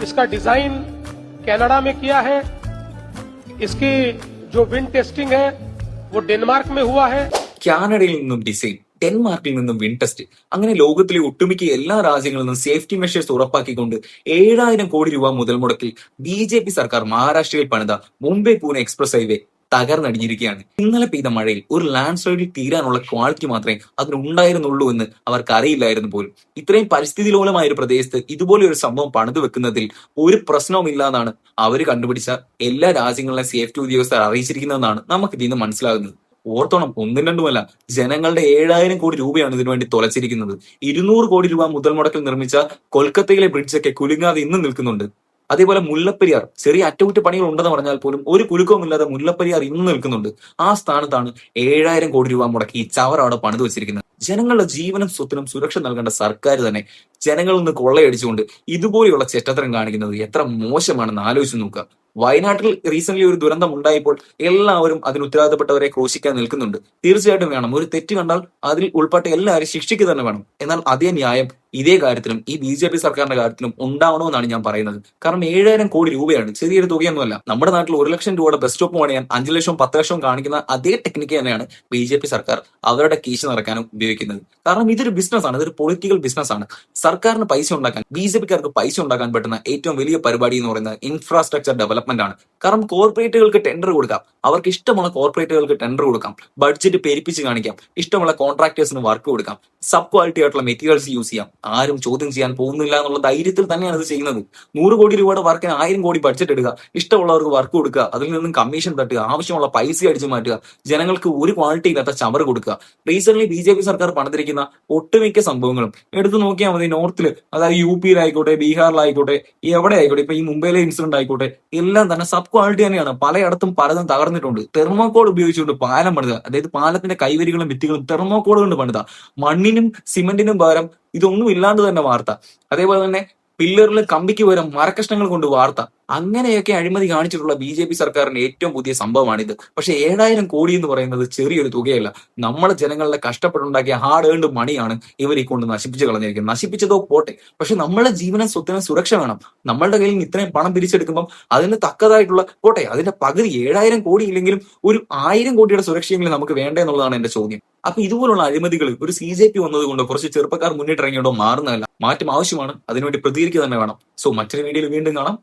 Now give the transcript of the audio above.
इसका design Canada में किया है। इसकी जो विंड टेस्टिंग है वो डेनमार्क में हुआ है। കാനഡയിൽ നിന്നും ഡിസൈൻ, ഡെൻമാർക്കിൽ നിന്നും വിൻ ടെസ്റ്റ്, അങ്ങനെ ലോകത്തിലെ ഒട്ടുമിക്ക എല്ലാ രാജ്യങ്ങളിൽ നിന്നും സേഫ്റ്റി മെഷേഴ്സ് ഉറപ്പാക്കിക്കൊണ്ട് 7,000 കോടി രൂപ മുതൽ മുടക്കിൽ BJP സർക്കാർ മഹാരാഷ്ട്രയിൽ പണിത മുംബൈ പൂനെ എക്സ്പ്രസ് ഹൈവേ തകർന്നടിഞ്ഞിരിക്കുകയാണ്. ഇന്നലെ പെയ്ത മഴയിൽ ഒരു ലാൻഡ് സ്ലൈഡിൽ തീരാനുള്ള ക്വാളിറ്റി മാത്രമേ അതിനുണ്ടായിരുന്നുള്ളൂ എന്ന് അവർക്ക് അറിയില്ലായിരുന്നു പോലും. ഇത്രയും പരിസ്ഥിതി ലോലമായ ഒരു പ്രദേശത്ത് ഇതുപോലെ ഒരു സംഭവം പണിതു വെക്കുന്നതിൽ ഒരു പ്രശ്നവുമില്ലാന്നാണ് അവർ കണ്ടുപിടിച്ച എല്ലാ രാജ്യങ്ങളിലെ സേഫ്റ്റി ഉദ്യോഗസ്ഥർ അറിയിച്ചിരിക്കുന്നതെന്നാണ് നമുക്ക് ഇതിൽ നിന്ന് മനസ്സിലാകുന്നത്. ഓർത്തോണം, ഒന്നും രണ്ടുമല്ല, ജനങ്ങളുടെ 7,000 കോടി രൂപയാണ് ഇതിനുവേണ്ടി തുലച്ചിരിക്കുന്നത്. 200 കോടി രൂപ മുതൽ മുടക്കിൽ നിർമ്മിച്ച കൊൽക്കത്തയിലെ ബ്രിഡ്ജൊക്കെ കുലുങ്ങാതെ ഇന്നും നിൽക്കുന്നുണ്ട്. അതേപോലെ മുല്ലപ്പെരിയാർ, ചെറിയ അറ്റകുറ്റപ്പണികൾ ഉണ്ടെന്ന് പറഞ്ഞാൽ പോലും ഒരു കുലുക്കവുമില്ലാതെ മുല്ലപ്പെരിയാർ ഇന്നും നിൽക്കുന്നുണ്ട്. ആ സ്ഥാനത്താണ് 7,000 കോടി രൂപ മുടക്കി ഈ ചവർ അവിടെ പണിത് വെച്ചിരിക്കുന്നത്. ജനങ്ങളുടെ ജീവനും സ്വത്തിനും സുരക്ഷ നൽകേണ്ട സർക്കാർ തന്നെ ജനങ്ങളിൽ നിന്ന് കൊള്ളയടിച്ചുകൊണ്ട് ഇതുപോലെയുള്ള ചെറ്റത്തരം കാണിക്കുന്നത് എത്ര മോശമാണെന്ന് ആലോചിച്ച് നോക്കുക. വയനാട്ടിൽ റീസെന്റ് ഒരു ദുരന്തം ഉണ്ടായപ്പോൾ എല്ലാവരും അതിന് ഉത്തരവാദപ്പെട്ടവരെ ക്രോശിക്കാൻ നിൽക്കുന്നുണ്ട്. തീർച്ചയായിട്ടും വേണം, ഒരു തെറ്റ് കണ്ടാൽ അതിൽ ഉൾപ്പെട്ട എല്ലാവരും ശിക്ഷിക്കുക തന്നെ വേണം. എന്നാൽ അതേ ന്യായം ഇതേ കാര്യത്തിലും ഈ BJP സർക്കാരിന്റെ കാര്യത്തിലും ഉണ്ടാവണമെന്നാണ് ഞാൻ പറയുന്നത്. കാരണം 7,000 കോടി രൂപയാണ്, ചെറിയൊരു തുകയൊന്നുമല്ല. നമ്മുടെ നാട്ടിൽ 1,00,000 രൂപയുടെ ബസ് സ്റ്റോപ്പ് പണിയാൻ 5 ലക്ഷവും 10 ലക്ഷവും കാണിക്കുന്ന അതേ ടെക്നിക്ക് തന്നെയാണ് BJP സർക്കാർ അവരുടെ കീശ നിറക്കാനും ഉപയോഗിക്കുന്നത്. കാരണം ഇതൊരു ബിസിനസ്സാണ്, ഇതൊരു പൊളിറ്റിക്കൽ ബിസിനസ്സാണ്. സർക്കാരിന് പൈസ ഉണ്ടാക്കാൻ, BJPക്കാർക്ക് പൈസ ഉണ്ടാക്കാൻ പറ്റുന്ന ഏറ്റവും വലിയ പരിപാടി എന്ന് പറയുന്നത് ഇൻഫ്രാസ്ട്രക്ചർ ഡെവലപ്മെന്റ് ആണ്. കാരണം കോർപ്പറേറ്റുകൾക്ക് ടെൻഡർ കൊടുക്കാം, അവർക്ക് ഇഷ്ടമുള്ള കോർപ്പറേറ്റുകൾക്ക് ടെൻഡർ കൊടുക്കാം, ബഡ്ജറ്റ് പെരുപ്പിച്ച് കാണിക്കാം, ഇഷ്ടമുള്ള കോൺട്രാക്ടേഴ്സിന് വർക്ക് കൊടുക്കാം, സബ് ക്വാളിറ്റി ആയിട്ടുള്ള മെറ്റീരിയൽസ് യൂസ് ചെയ്യാം. ആരും ചോദ്യം ചെയ്യാൻ പോകുന്നില്ല എന്നുള്ള ധൈര്യത്തിൽ തന്നെയാണ് ഇത് ചെയ്യുന്നത്. 100 കോടി രൂപയുടെ വർക്കിന് 1,000 കോടി ബഡ്ജറ്റ് എടുക്കുക, ഇഷ്ടമുള്ളവർക്ക് വർക്ക് കൊടുക്കുക, അതിൽ നിന്നും കമ്മീഷൻ തട്ടുക, ആവശ്യമുള്ള പൈസ അടിച്ചു മാറ്റുക, ജനങ്ങൾക്ക് ഒരു ക്വാളിറ്റി ഇല്ലാത്ത ചവറ് കൊടുക്കുക. റീസെന്റ് BJP സർക്കാർ പണിതിരിക്കുന്ന ഒട്ടുമിക്ക സംഭവങ്ങളും എടുത്തു നോക്കിയാൽ മതി. നോർത്തില്, അതായത് UP-യിലായിക്കോട്ടെ, ബീഹാറിലായിക്കോട്ടെ, എവിടെ ആയിക്കോട്ടെ, ഇപ്പൊ ഈ മുംബൈയിലെ ഇൻസിഡന്റ് ആയിക്കോട്ടെ, എല്ലാം തന്നെ സബ് ക്വാളിറ്റി തന്നെയാണ്. പലയിടത്തും പലതും തകർന്നിട്ടുണ്ട്. തെർമോകോൾ ഉപയോഗിച്ചുകൊണ്ട് പാലം പണിത, അതായത് പാലത്തിന്റെ കൈവരികളും ഭിത്തികളും തെർമോകോൾ കൊണ്ട് പണിത, മണ്ണിനും സിമന്റിനും പകരം ഇതൊന്നും ഇല്ലാണ്ട് തന്നെ വാർത്ത. അതേപോലെ തന്നെ പില്ലറിൽ കമ്പിക്ക് പകരം മരക്കഷ്ണങ്ങൾ കൊണ്ട് വാർത്ത. അങ്ങനെയൊക്കെ അഴിമതി കാണിച്ചിട്ടുള്ള BJP സർക്കാരിന്റെ ഏറ്റവും പുതിയ സംഭവമാണിത്. പക്ഷെ 7,000 കോടി എന്ന് പറയുന്നത് ചെറിയൊരു തുകയല്ല. നമ്മളെ ജനങ്ങളുടെ കഷ്ടപ്പെട്ടുണ്ടാക്കിയ ഹാർഡ് ഏൺഡ് മണിയാണ് ഇവർ ഈ കൊണ്ട് നശിപ്പിച്ച് കളഞ്ഞിരിക്കുന്നത്. നശിപ്പിച്ചതോ പോട്ടെ, പക്ഷെ നമ്മളുടെ ജീവനും സ്വത്തിനും സുരക്ഷ വേണം. നമ്മളുടെ കയ്യിൽ നിന്ന് ഇത്രയും പണം പിരിച്ചെടുക്കുമ്പോൾ അതിന് തക്കതായിട്ടുള്ള, പോട്ടെ അതിന്റെ പകുതി 7,000 കോടി ഇല്ലെങ്കിലും ഒരു 1,000 കോടിയുടെ സുരക്ഷയെങ്കിലും നമുക്ക് വേണ്ടേ എന്നുള്ളതാണ് എന്റെ ചോദ്യം. അപ്പൊ ഇതുപോലുള്ള അഴിമതികൾ ഒരു CJP വന്നതുകൊണ്ട് കുറച്ച് ചെറുപ്പക്കാർ മുന്നിട്ടിറങ്ങിയോണ്ടോ മാറുന്നതല്ല. മാറ്റം ആവശ്യമാണ്, അതിനുവേണ്ടി പ്രതികരിക്കുക തന്നെ വേണം. സോ മറ്റൊരു വീഡിയോയിൽ വീണ്ടും കാണാം.